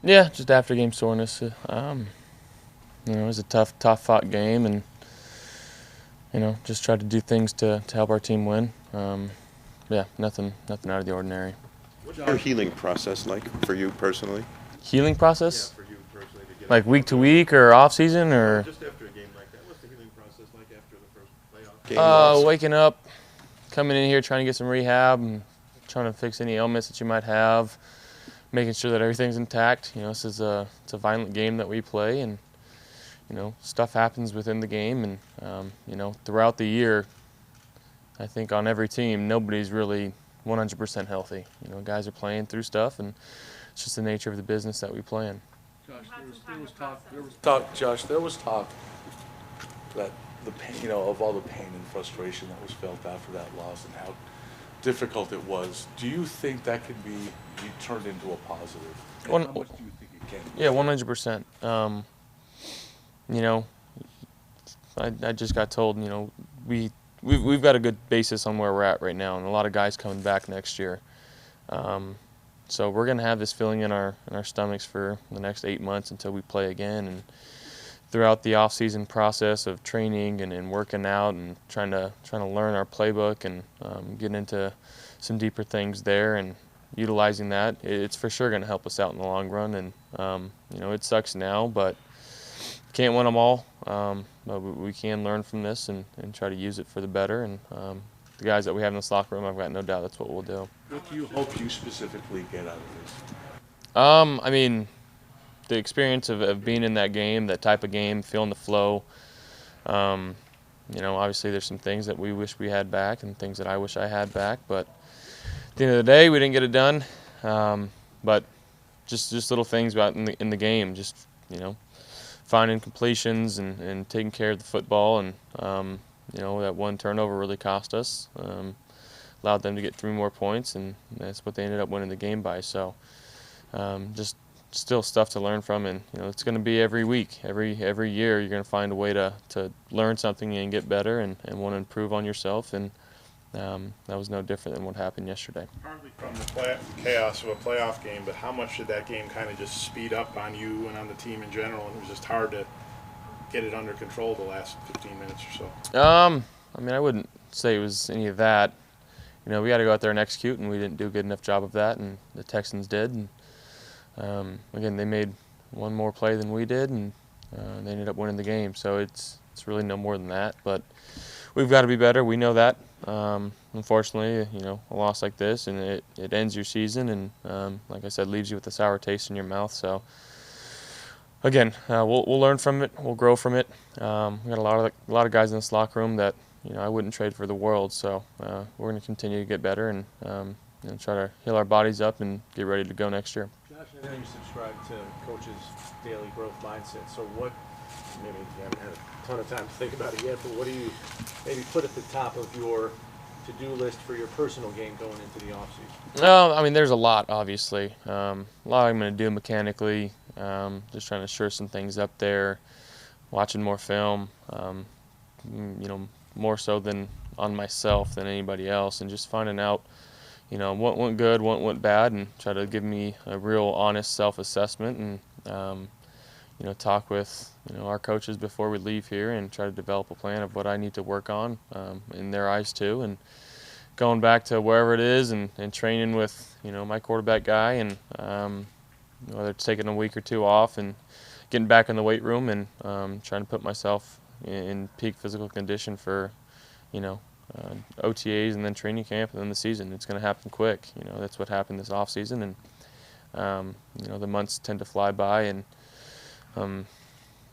Yeah, just after game soreness. It was a tough fought game, and just tried to do things to help our team win. Yeah, nothing out of the ordinary. What's your healing process like for you personally? Healing Yeah, process, for you personally to get like over week a to loss. week or off season, or Just after a game like that, what's the healing process like after the first playoff game loss? waking up, coming in here trying to get some rehab, and trying to fix any ailments that you might have, making sure that everything's intact. This is it's a violent game that we play, and stuff happens within the game, and throughout the year, I think on every team, nobody's really 100% healthy. Guys are playing through stuff, and it's just the nature of the business that we play in. Josh, there was talk that the pain, of all the pain and frustration that was felt after that loss and how difficult it was. Do you think that can be turned into a positive? And One, how much do you think it can be? yeah, 100%. You know, I just got told, we've got a good basis on where we're at right now, and a lot of guys coming back next year. So we're gonna have this feeling in our stomachs for the next 8 months until we play again, and throughout the off-season process of training and working out and trying to learn our playbook and get into some deeper things there and utilizing that, it's for sure going to help us out in the long run. And it sucks now, but can't win them all. But we can learn from this and try to use it for the better. And the guys that we have in this locker room, I've got no doubt that's what we'll do. What do you hope you specifically get out of this? I mean, the experience of being in that game, that type of game, feeling the flow. Obviously there's some things that we wish we had back and things that I wish I had back, but at the end of the day, we didn't get it done. But just little things about in the game, just finding completions and taking care of the football, and that one turnover really cost us. Allowed them to get 3 more points, and that's what they ended up winning the game by. So just still stuff to learn from, and it's going to be every week, every year. You're going to find a way to learn something and get better and want to improve on yourself, and that was no different than what happened yesterday. Partly from the chaos of a playoff game, but how much did that game kind of just speed up on you and on the team in general, and it was just hard to get it under control the last 15 minutes or so? I mean, I wouldn't say it was any of that. We got to go out there and execute, and we didn't do a good enough job of that, and the Texans did. And again, they made one more play than we did, and they ended up winning the game. So it's really no more than that. But we've got to be better. We know that. Unfortunately, a loss like this, and it ends your season, and like I said, leaves you with a sour taste in your mouth. So again, we'll learn from it. We'll grow from it. We got a lot of guys in this locker room that I wouldn't trade for the world. So we're going to continue to get better and try to heal our bodies up and get ready to go next year. Josh, I know you subscribe to Coach's daily growth mindset. So what, maybe you haven't had a ton of time to think about it yet, but what do you maybe put at the top of your to-do list for your personal game going into the offseason? I mean, there's a lot, obviously. A lot I'm going to do mechanically, just trying to shore some things up there, watching more film, more so than on myself than anybody else, and just finding out what went good, what went bad, and try to give me a real honest self-assessment, and talk with our coaches before we leave here, and try to develop a plan of what I need to work on in their eyes too, and going back to wherever it is and training with my quarterback guy, and whether it's taking a week or 2 off and getting back in the weight room and trying to put myself in peak physical condition for OTAs and then training camp and then the season. It's going to happen quick. That's what happened this off season, and the months tend to fly by, and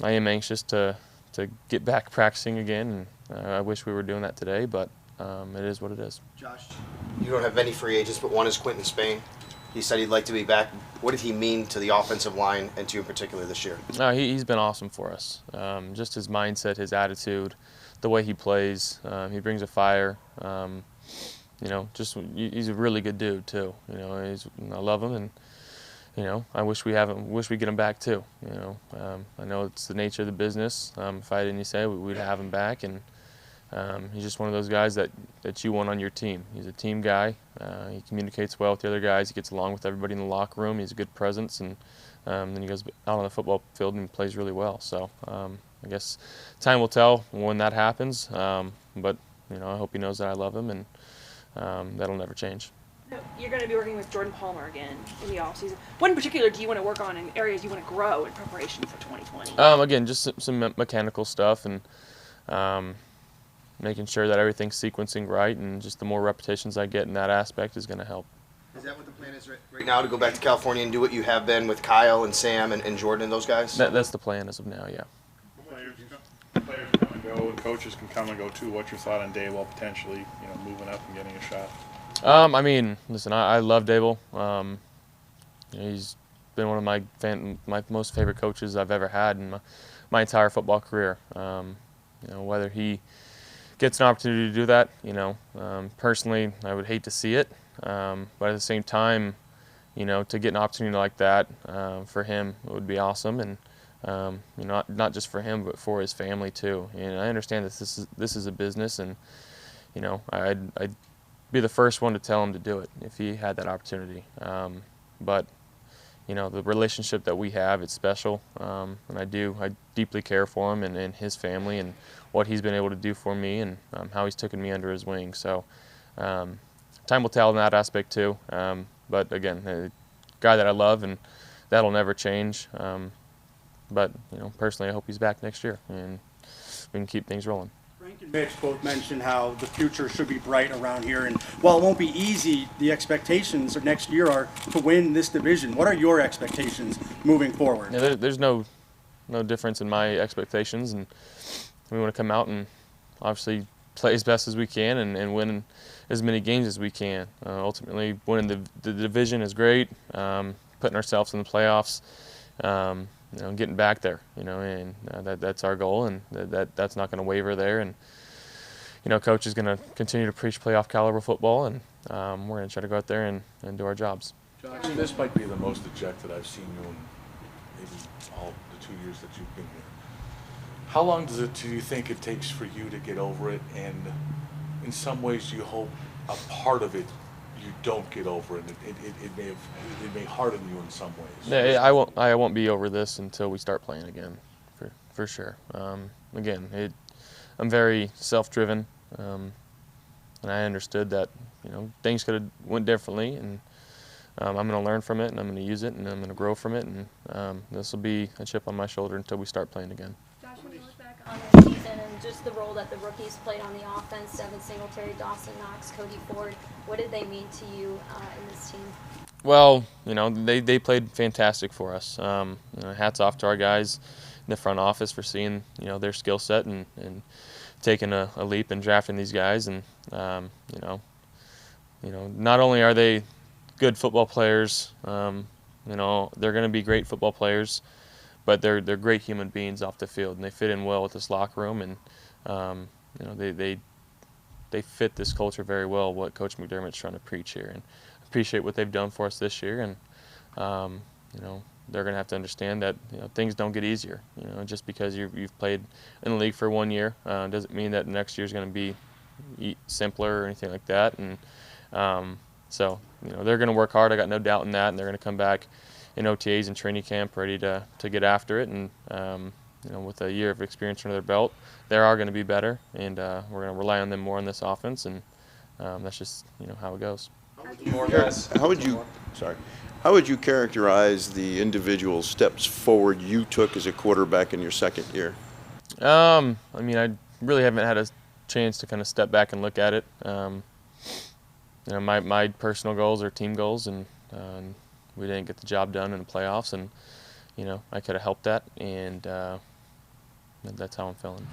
I am anxious to get back practicing again, and I wish we were doing that today, but it is what it is. Josh, you don't have many free agents, but one is Quentin Spain. He said he'd like to be back. What did he mean to the offensive line and to you in particular this year? He's been awesome for us. Just his mindset, his attitude, the way he plays. He brings a fire. He's a really good dude too. I love him, and I wish we get him back too. I know it's the nature of the business. If I didn't say we'd have him back, and he's just one of those guys that you want on your team. He's a team guy. He communicates well with the other guys. He gets along with everybody in the locker room. He's a good presence, and then he goes out on the football field and plays really well. So I guess time will tell when that happens. But I hope he knows that I love him, and that'll never change. You're going to be working with Jordan Palmer again in the offseason. What in particular do you want to work on in areas you want to grow in preparation for 2020? Again, just some mechanical stuff, and making sure that everything's sequencing right, and just the more repetitions I get in that aspect is going to help. Is that what the plan is right now, to go back to California and do what you have been with Kyle and Sam and Jordan and those guys? That's the plan as of now, yeah. Players come and go, and coaches can come and go too. What's your thought on Dayball potentially, moving up and getting a shot? I mean, listen, I love Dable. He's been one of my most favorite coaches I've ever had in my entire football career. Whether he gets an opportunity to do that, personally, I would hate to see it. But at the same time, to get an opportunity like that for him, it would be awesome, and not just for him, but for his family too. And I understand that this is a business, and I'd be the first one to tell him to do it if he had that opportunity. But the relationship that we have, it's special, and I deeply care for him and his family and what he's been able to do for me, and how he's taken me under his wing. So time will tell in that aspect too. But again, a guy that I love, and that'll never change. But personally, I hope he's back next year and we can keep things rolling. Frank and Mitch both mentioned how the future should be bright around here, and while it won't be easy, the expectations of next year are to win this division. What are your expectations moving forward? Yeah, there's no difference in my expectations, and we want to come out and obviously play as best as we can and win as many games as we can. Ultimately, winning the division is great. Putting ourselves in the playoffs, getting back there, and that's our goal, and that's not going to waver there. And coach is going to continue to preach playoff caliber football, and we're going to try to go out there and do our jobs. Josh, this might be the most dejected I've seen you in maybe all the 2 years that you've been here. How long do you think it takes for you to get over it? And in some ways, you hope a part of it you don't get over it. It may harden you in some ways. Yeah, I won't be over this until we start playing again, for sure. Again, I'm very self-driven, and I understood that things could have went differently, and I'm going to learn from it, and I'm going to use it, and I'm going to grow from it, and this will be a chip on my shoulder until we start playing again. Josh, when you look back on this season and just the role that the rookies played on the offense, Devin Singletary, Dawson Knox, Cody Ford, what did they mean to you in this team? Well, they played fantastic for us. Hats off to our guys in the front office for seeing their skill set and taking a leap and drafting these guys. And not only are they good football players, they're going to be great football players, but they're great human beings off the field, and they fit in well with this locker room, and they fit this culture very well, what Coach McDermott's trying to preach here. And appreciate what they've done for us this year, and they're going to have to understand that things don't get easier. Just because you've played in the league for 1 year doesn't mean that next year's going to be simpler or anything like that. And so they're going to work hard. I got no doubt in that, and they're going to come back in OTAs and training camp ready to get after it. And with a year of experience under their belt, they are going to be better, and we're going to rely on them more in this offense, and that's just how it goes. How would you characterize the individual steps forward you took as a quarterback in your second year? I really haven't had a chance to kind of step back and look at it. My personal goals are team goals, and we didn't get the job done in the playoffs, and I could have helped that, and that's how I'm feeling.